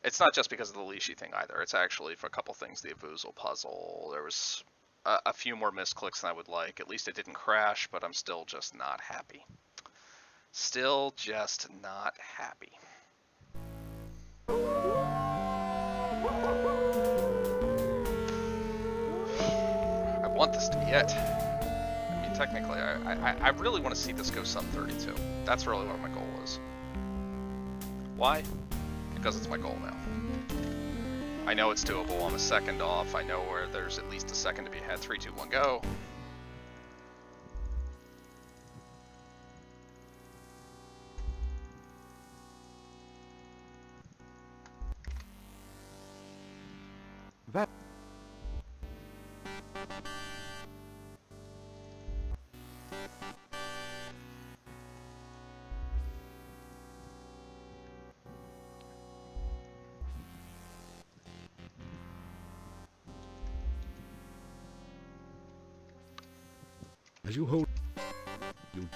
It's not just because of the leashy thing either. It's actually for a couple things. The Avuzel puzzle. There was a few more misclicks than I would like. At least it didn't crash, but I'm still just not happy. Still just not happy. I want this to be it. I mean, technically, I really want to see this go sub 32. That's really what my goal is. Why? Because it's my goal now. I know it's doable. I'm a second off. I know where there's at least a second to be ahead. 3, 2, 1, go. That. As you hold. You.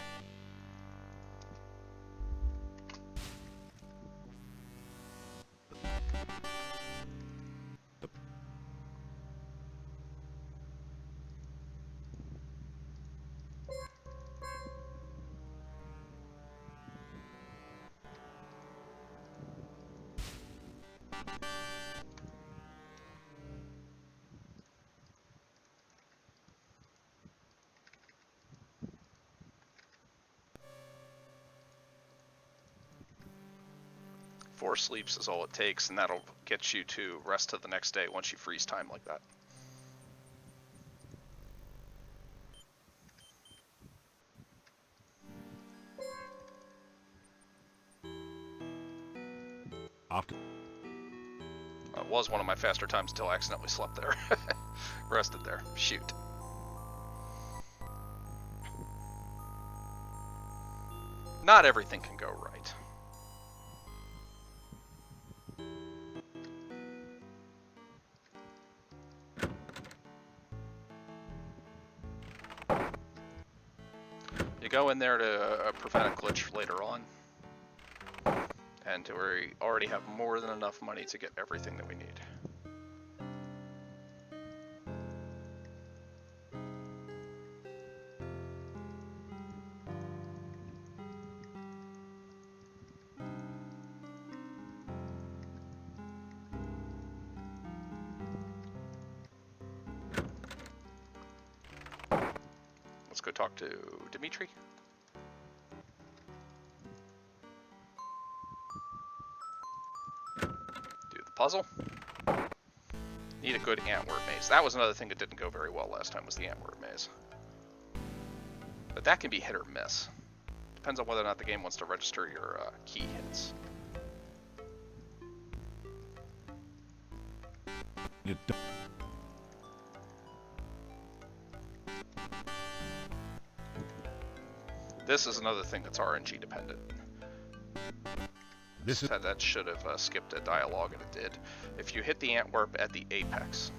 Four sleeps is all it takes, and that'll get you to rest to the next day once you freeze time like that. After. It was one of my faster times until I accidentally slept there. Rested there. Shoot. Not everything can go right. You go in there to prevent a glitch later on, and we already have more than enough money to get everything that we need. Let's go talk to Dimitri. Do the puzzle. Need a good Antwerp maze. That was another thing that didn't go very well last time, was the Antwerp maze. But that can be hit or miss. Depends on whether or not the game wants to register your key hits. This is another thing that's RNG dependent. That should have skipped a dialogue, and it did. If you hit the Antwerp at the apex,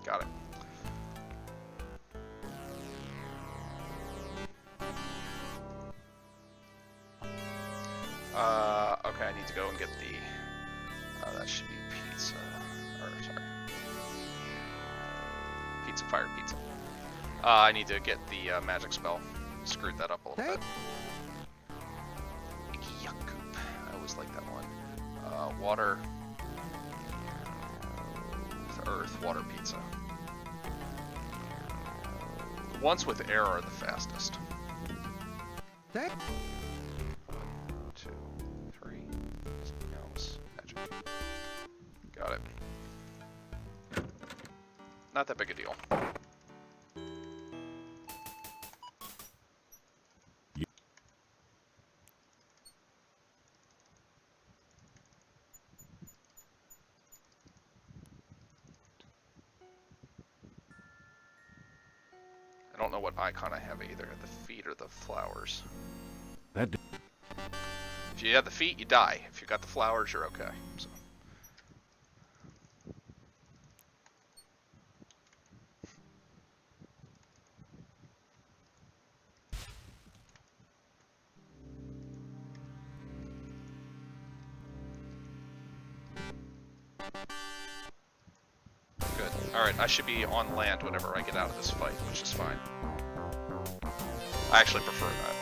got it. Okay, I need to go and get the, that should be pizza, or sorry, pizza, fire pizza. I need to get the magic spell. Screwed that up a little bit. Yuck goop. I always like that one. Water, with earth, water pizza. The ones with air are the fastest. 1, 2, 3. Something else. Magic. Got it. Not that big a deal. don't know what icon I have either, the feet or the flowers. That If you have the feet, you die. If you got the flowers, you're okay. So. Good. Alright, I should be on land whenever I get out of this fight, which is fine. I actually prefer that.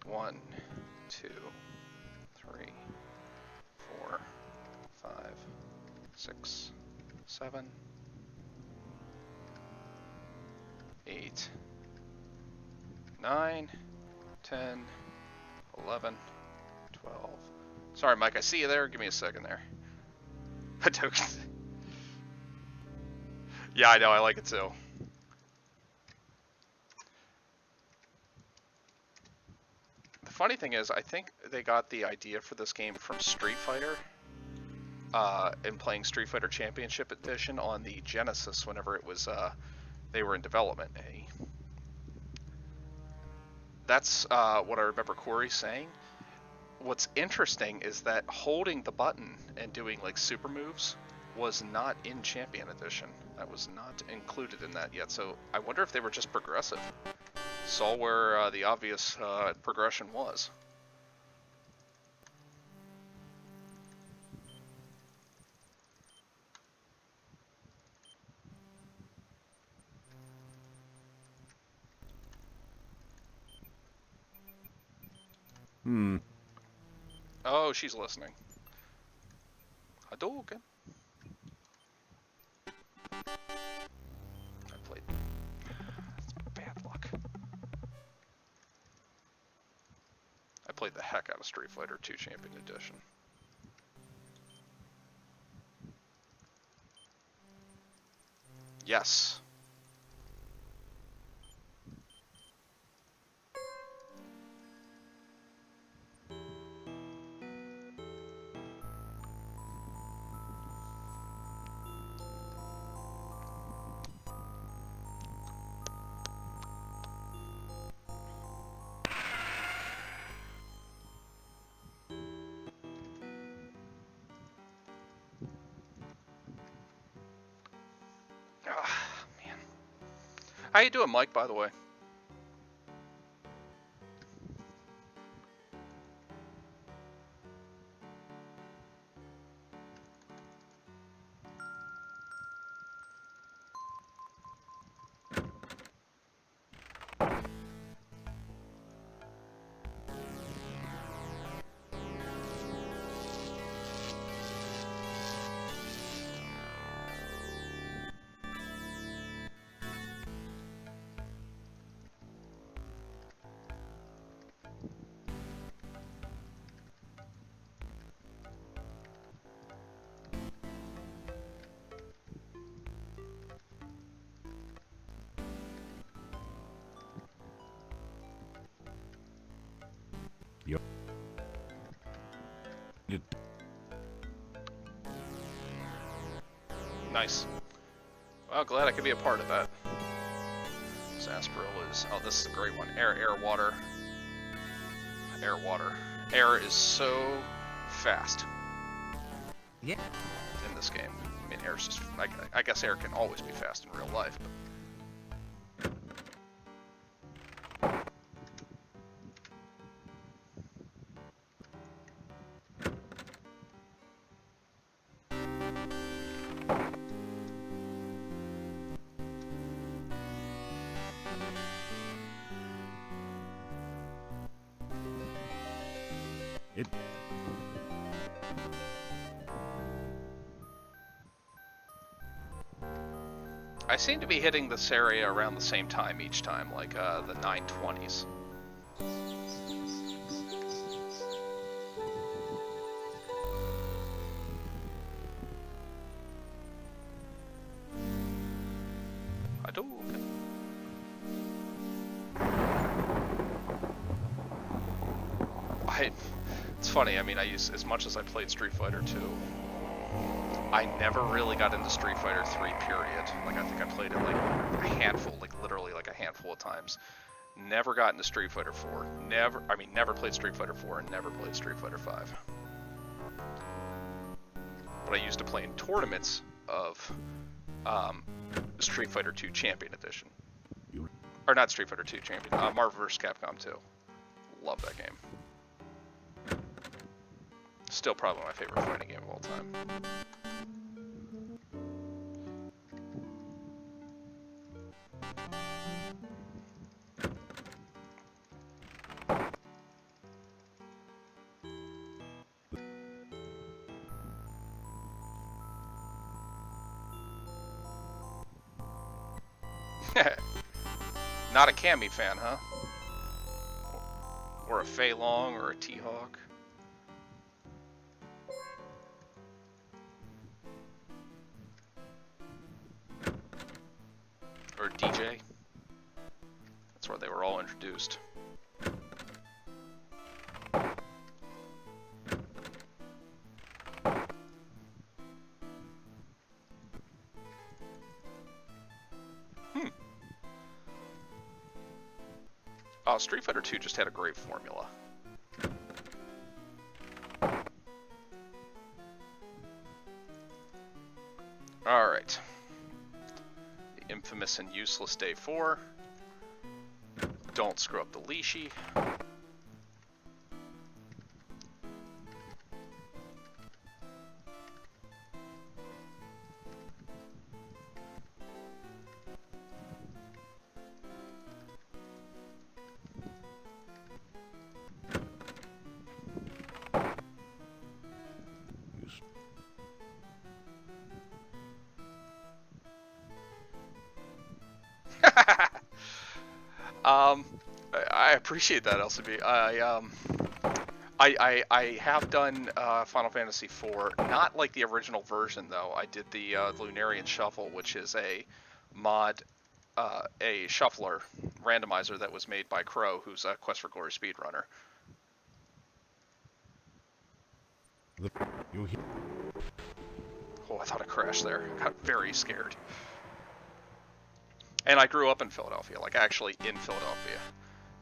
One, two, three, 4, 5, 6, 7, 8, 9, 10, 11, 12. Sorry, Mike, I see you there. Give me a second there. Yeah, I know. I like it too. The funny thing is, I think they got the idea for this game from Street Fighter. And playing Street Fighter Championship Edition on the Genesis whenever it was they were in development. That's what I remember Corey saying. What's interesting is that holding the button and doing like super moves was not in Champion Edition. That was not included in that yet. So I wonder if they were just progressive. Saw where the obvious progression was. Oh, she's listening. Hadouken. I played. Bad luck. I played the heck out of Street Fighter 2 Champion Edition. Yes. Ah, man. How you doing, Mike, by the way? Nice. Well, glad I could be a part of that. Sarsaparilla is... Oh, this is a great one. Air, water. Air, water. Air is so fast. Yeah. In this game. I mean, air's just... I guess air can always be fast in real life, but... I seem to be hitting this area around the same time each time, like the 920s. It's funny. I mean, as much as I played Street Fighter 2, I never really got into Street Fighter 3. Period. Like I think I played it like a handful, like literally like a handful of times. Never got into Street Fighter 4. Never played Street Fighter 4 and never played Street Fighter 5. But I used to play in tournaments of Street Fighter 2 Champion Edition. Or not Street Fighter 2 Champion, Marvel vs. Capcom 2. Love that game. Still probably my favorite fighting game of all time. Not a Cammy fan, huh? Or a Fei Long or a T-Hawk? Or DJ? That's where they were all introduced. Street Fighter 2 just had a great formula. Alright. The infamous and useless day 4. Don't screw up the Lishi. I appreciate that, LCB. I have done Final Fantasy IV, not like the original version though. I did the Lunarian Shuffle, which is a mod, a shuffler randomizer that was made by Crow, who's a Quest for Glory speedrunner. Oh, I thought I crashed there. I got very scared. And I grew up in Philadelphia, like actually in Philadelphia.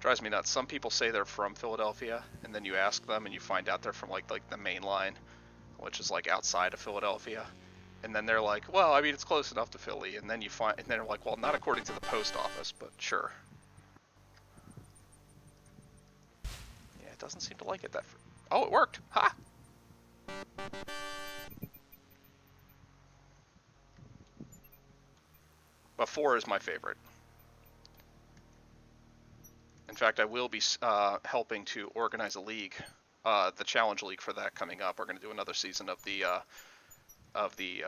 Drives me nuts. Some people say they're from Philadelphia, and then you ask them and you find out they're from like the main line, which is like outside of Philadelphia. And then they're like, well, I mean, it's close enough to Philly. And then you find, and they're like, well, not according to the post office, but sure. Yeah, it doesn't seem to like it that. Oh, it worked. Ha! But 4 is my favorite. In fact, I will be helping to organize a league, the Challenge League for that coming up. We're going to do another season of the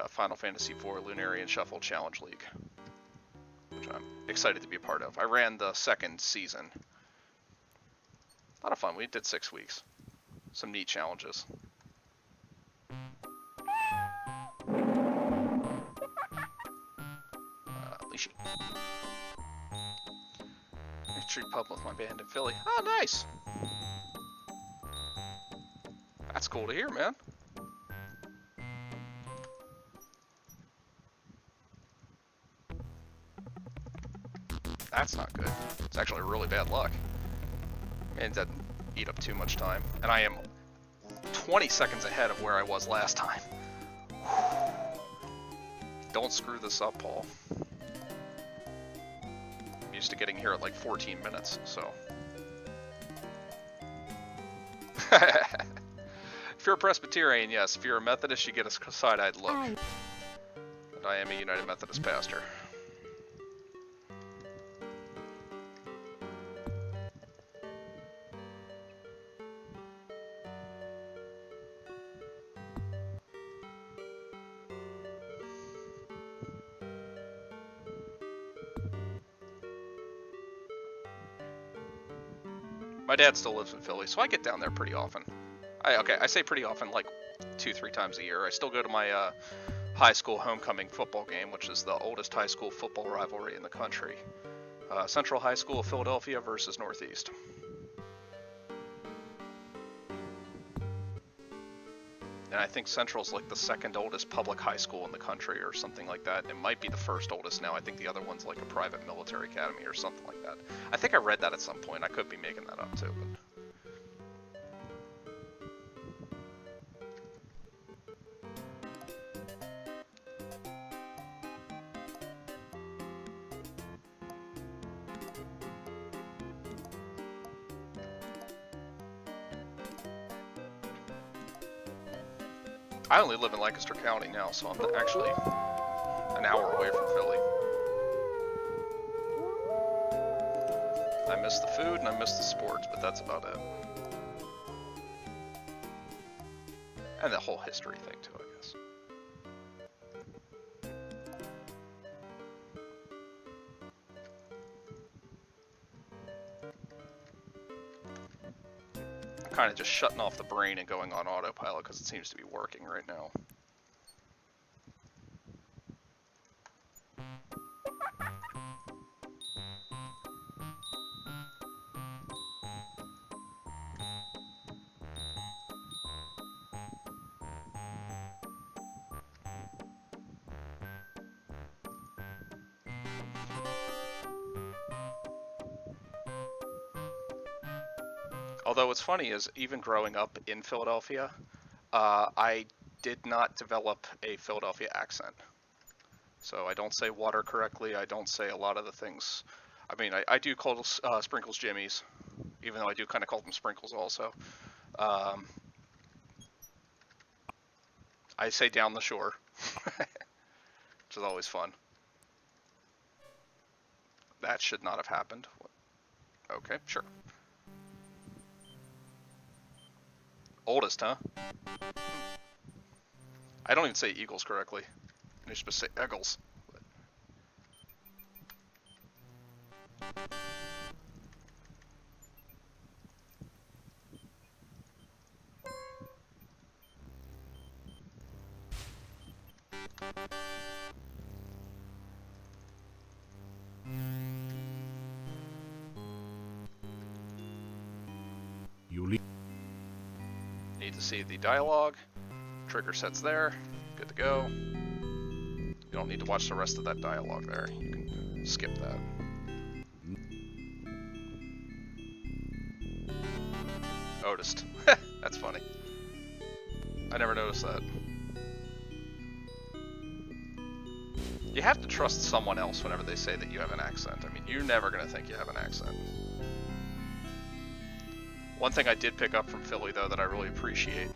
Final Fantasy IV Lunarian Shuffle Challenge League, which I'm excited to be a part of. I ran the second season. A lot of fun. We did 6 weeks. Some neat challenges. Lishi. Street pub with my band in Philly. Oh, nice. That's cool to hear, man. That's not good. It's actually really bad luck. It doesn't eat up too much time. And I am 20 seconds ahead of where I was last time. Don't screw this up, Paul. I'm used to getting here at like 14 minutes, so. If you're a Presbyterian, yes. If you're a Methodist, you get a side-eyed look. And I am a United Methodist pastor. My dad still lives in Philly, so I get down there pretty often. I say pretty often, like 2-3 times a year. I still go to my high school homecoming football game, which is the oldest high school football rivalry in the country. Central High School of Philadelphia versus Northeast. And I think Central's like the second oldest public high school in the country or something like that. It might be the first oldest now. I think the other one's like a private military academy or something like that. I think I read that at some point. I could be making that up too. But... I only live in Lancaster County now, so I'm actually an hour away from Philly. I miss the food and I miss the sports, but that's about it. And the whole history thing too, I guess. I'm kind of just shutting off the brain and going on autopilot because it seems to be working right now. Although what's funny is, even growing up in Philadelphia, I did not develop a Philadelphia accent. So I don't say water correctly, I don't say a lot of the things. I mean, I do call sprinkles Jimmy's, even though I do kind of call them sprinkles also. I say down the shore, which is always fun. That should not have happened. Okay, sure. Oldest, huh? I don't even say Eagles correctly. You're supposed to say Eagles. You leave. Need to see the dialogue. Trigger set's there. Good to go. You don't need to watch the rest of that dialogue there. You can skip that. Otis. That's funny. I never noticed that. You have to trust someone else whenever they say that you have an accent. I mean, you're never going to think you have an accent. One thing I did pick up from Philly, though, that I really appreciate,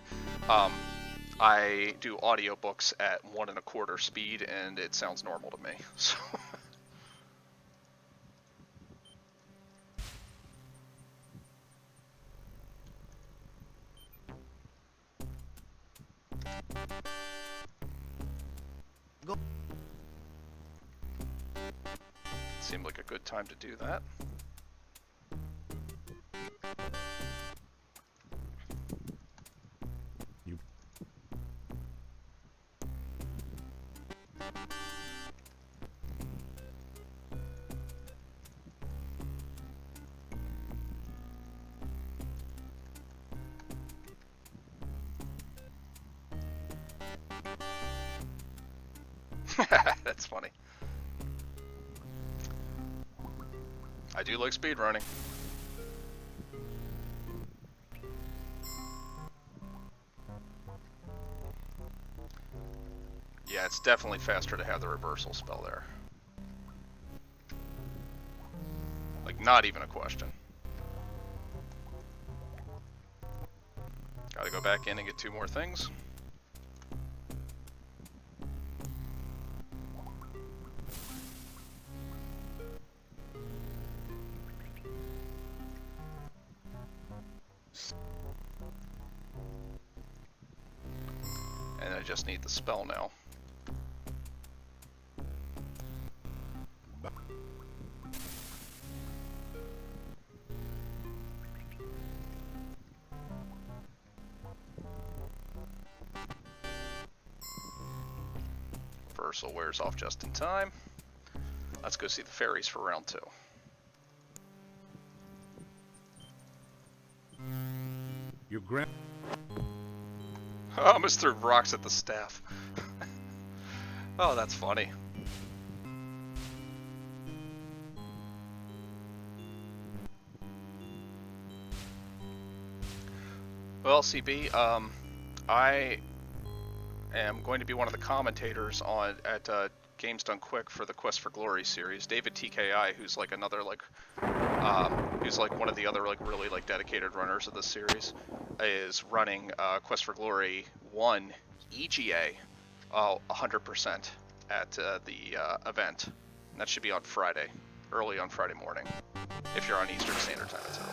I do audiobooks at 1 1/4 speed, and it sounds normal to me. So Go. seemed like a good time to do that. That's funny. I do like speedrunning. Yeah, it's definitely faster to have the reversal spell there. Like, not even a question. Gotta go back in and get 2 more things. And I just need the spell now. Reversal wears off just in time. Let's go see the fairies for round 2. Your grand. I almost threw rocks at the staff. Oh, that's funny. Well, CB, I am going to be one of the commentators on at Games Done Quick for the Quest for Glory series. David TKI, who's like another who's like one of the other like really like dedicated runners of this series, is running Quest for Glory 1 EGA 100% at the event. And that should be on Friday, early on Friday morning. If you're on Eastern Standard Time, it's early.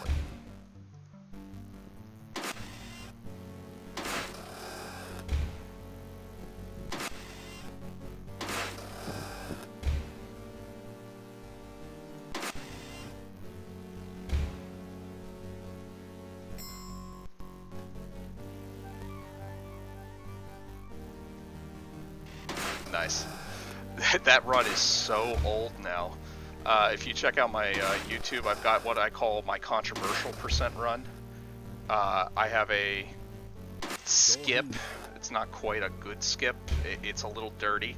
Nice. That run is so old now. If you check out my YouTube, I've got what I call my controversial percent run. I have a skip. It's not quite a good skip. It's a little dirty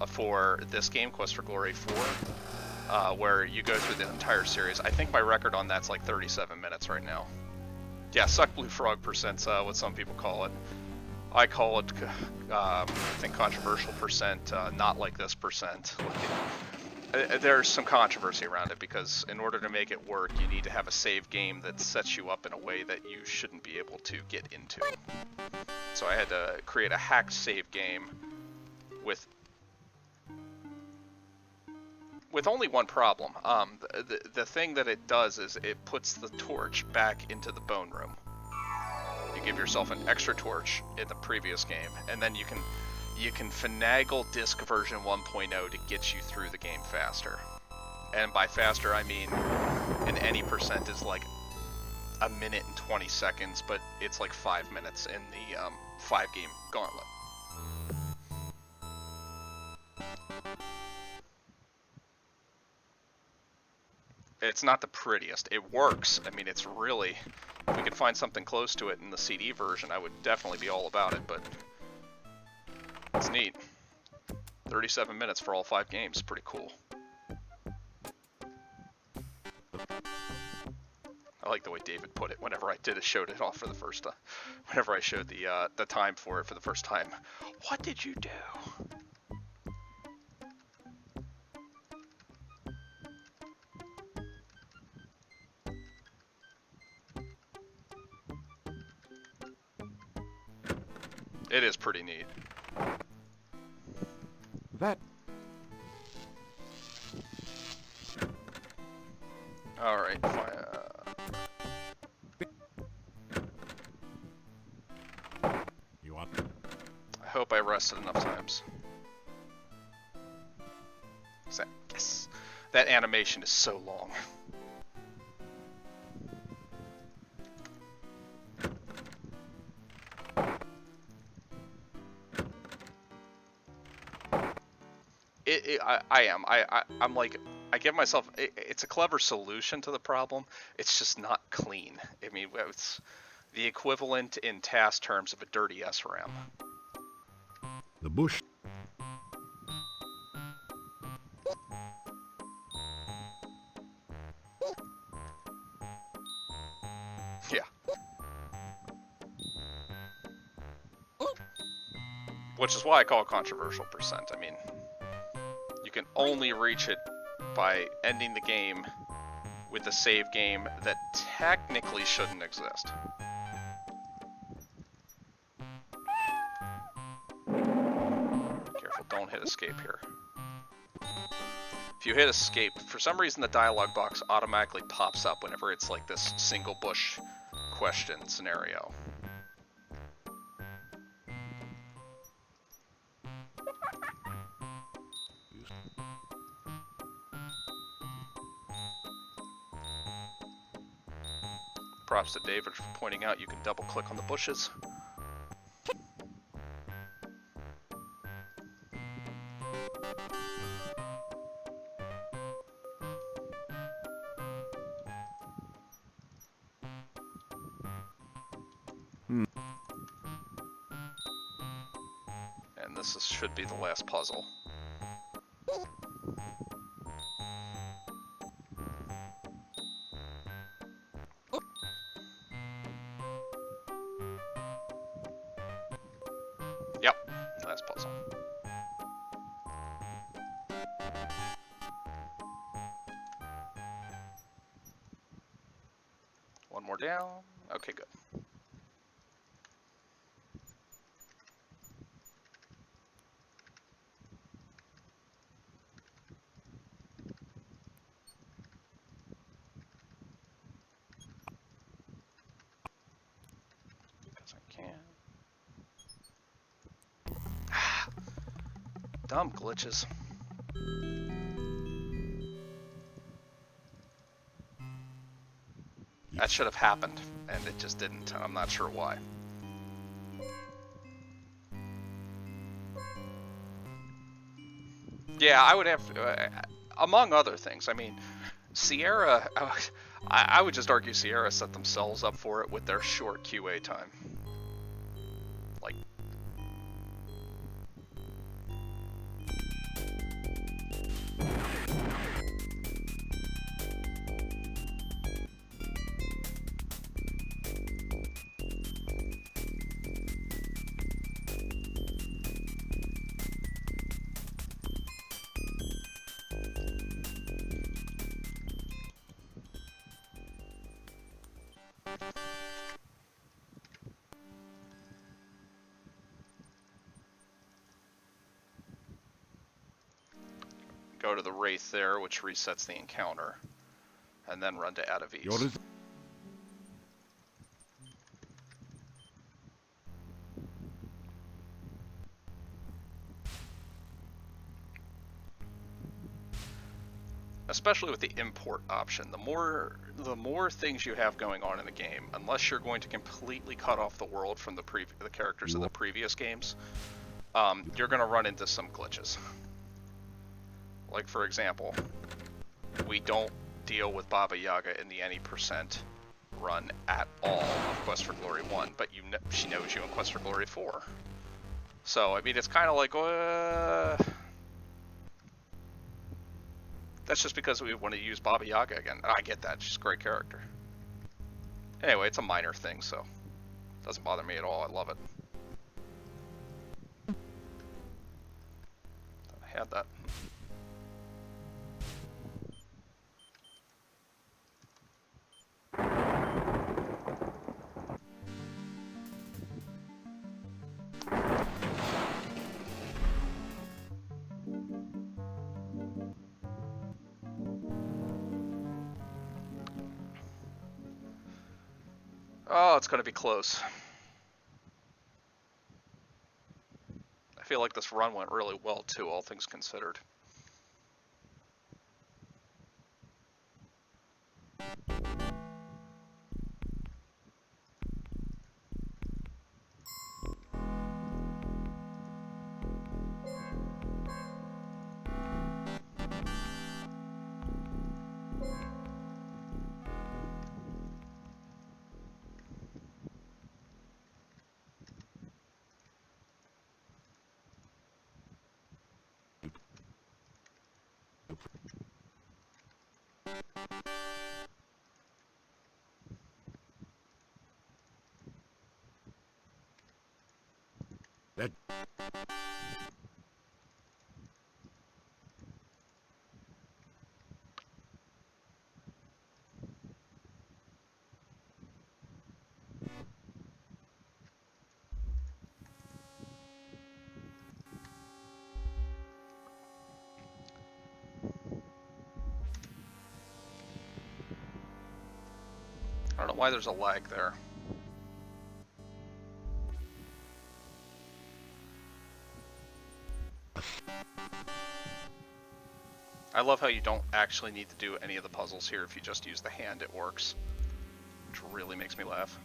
for this game, Quest for Glory 4, where you go through the entire series. I think my record on that's like 37 minutes right now. Yeah, Suck Blue Frog percent's what some people call it. I call it, I think, controversial percent, not like this percent. There's some controversy around it because in order to make it work, you need to have a save game that sets you up in a way that you shouldn't be able to get into. So I had to create a hacked save game with only one problem. The thing that it does is it puts the torch back into the bone room. You give yourself an extra torch in the previous game, and then you can finagle disc version 1.0 to get you through the game faster. And by faster, I mean in any percent is like a minute and 20 seconds, but it's like 5 minutes in the 5-game gauntlet. It's not the prettiest. It works. I mean, it's really... If we could find something close to it in the CD version, I would definitely be all about it, but... It's neat. 37 minutes for all 5 games. Pretty cool. I like the way David put it whenever I showed it off for the first time. Whenever I showed the time for it for the first time. What did you do? It is pretty neat. That. Alright, fine. You want? I hope I rested enough times. Yes! That animation is so long. I'm like, I give myself, it's a clever solution to the problem. It's just not clean. I mean, it's the equivalent in task terms of a dirty SRAM. The bush. Yeah. Which is why I call it controversial percent. I mean, you can only reach it by ending the game with a save game that technically shouldn't exist. Careful, don't hit escape here. If you hit escape, for some reason the dialog box automatically pops up whenever it's like this single bush question scenario. Props to David for pointing out you can double click on the bushes. should be the last puzzle. Yep, last puzzle. One more down. Okay, good. Because I can. Dumb glitches. That should have happened, and it just didn't, and I'm not sure why. Yeah, I would have, among other things, I mean, Sierra, I would just argue Sierra set themselves up for it with their short QA time. Like, go to the Wraith there, which resets the encounter, and then run to Adavis. Yours. Especially with the import option, the more things you have going on in the game, unless you're going to completely cut off the world from the characters of the previous games, you're going to run into some glitches. Like, for example, we don't deal with Baba Yaga in the any percent run at all of Quest for Glory 1, but she knows you in Quest for Glory 4. So, I mean, it's kind of like, that's just because we want to use Baba Yaga again. And I get that, she's a great character. Anyway, it's a minor thing, so it doesn't bother me at all, I love it. I had that. Oh, it's going to be close. I feel like this run went really well, too, all things considered. That. I don't know why there's a lag there. I love how you don't actually need to do any of the puzzles here. If you just use the hand, it works. Which really makes me laugh.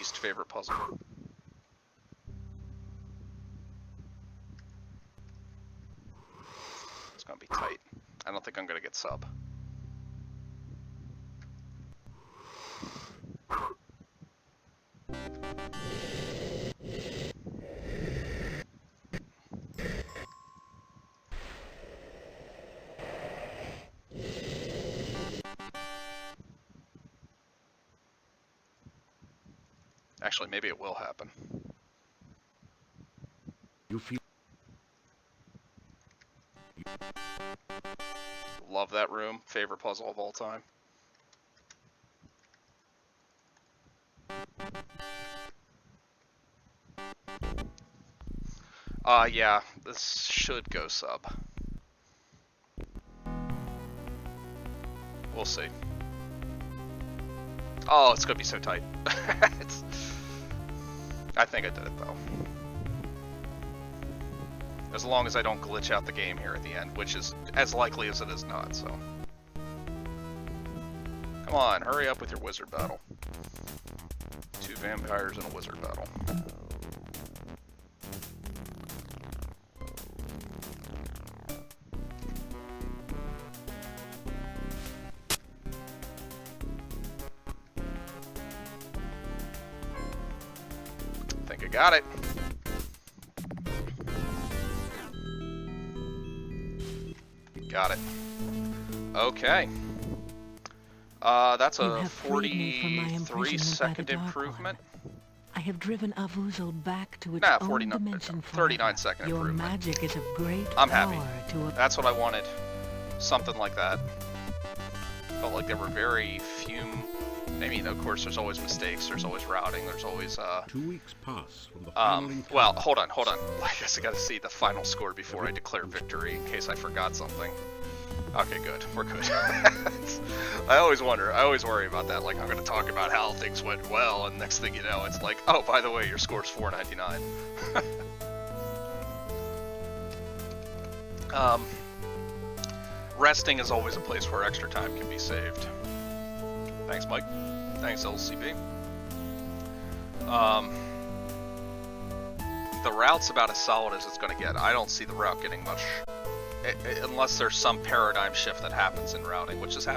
least favorite puzzle. It's gonna be tight. I don't think I'm gonna get sub. Actually, maybe it will happen. You feel Love that room. Favorite puzzle of all time. Yeah, this should go sub. We'll see. Oh, it's gonna be so tight. I think I did it though. As long as I don't glitch out the game here at the end, which is as likely as it is not, so. Come on, hurry up with your wizard battle. 2 vampires and a wizard battle. Think I got it. Got it. Okay. That's a 43-second improvement. I have driven Avuzal back to its Nah, own 49, dimension 39-second Your improvement. magic is of great I'm happy. power to a That's what I wanted. Something like that. Felt like there were very few. I mean, of course, there's always mistakes. There's always routing. There's always 2 weeks pass from the final encounter. well, hold on. I guess I gotta see the final score before I declare victory in case I forgot something. Okay, good. We're good. I always wonder. I always worry about that. Like, I'm gonna talk about how things went well, and next thing you know, it's like, oh, by the way, your score's 499. Resting is always a place where extra time can be saved. Thanks, Mike. Thanks, LCB. The route's about as solid as it's going to get. I don't see the route getting much, unless there's some paradigm shift that happens in routing, which has happened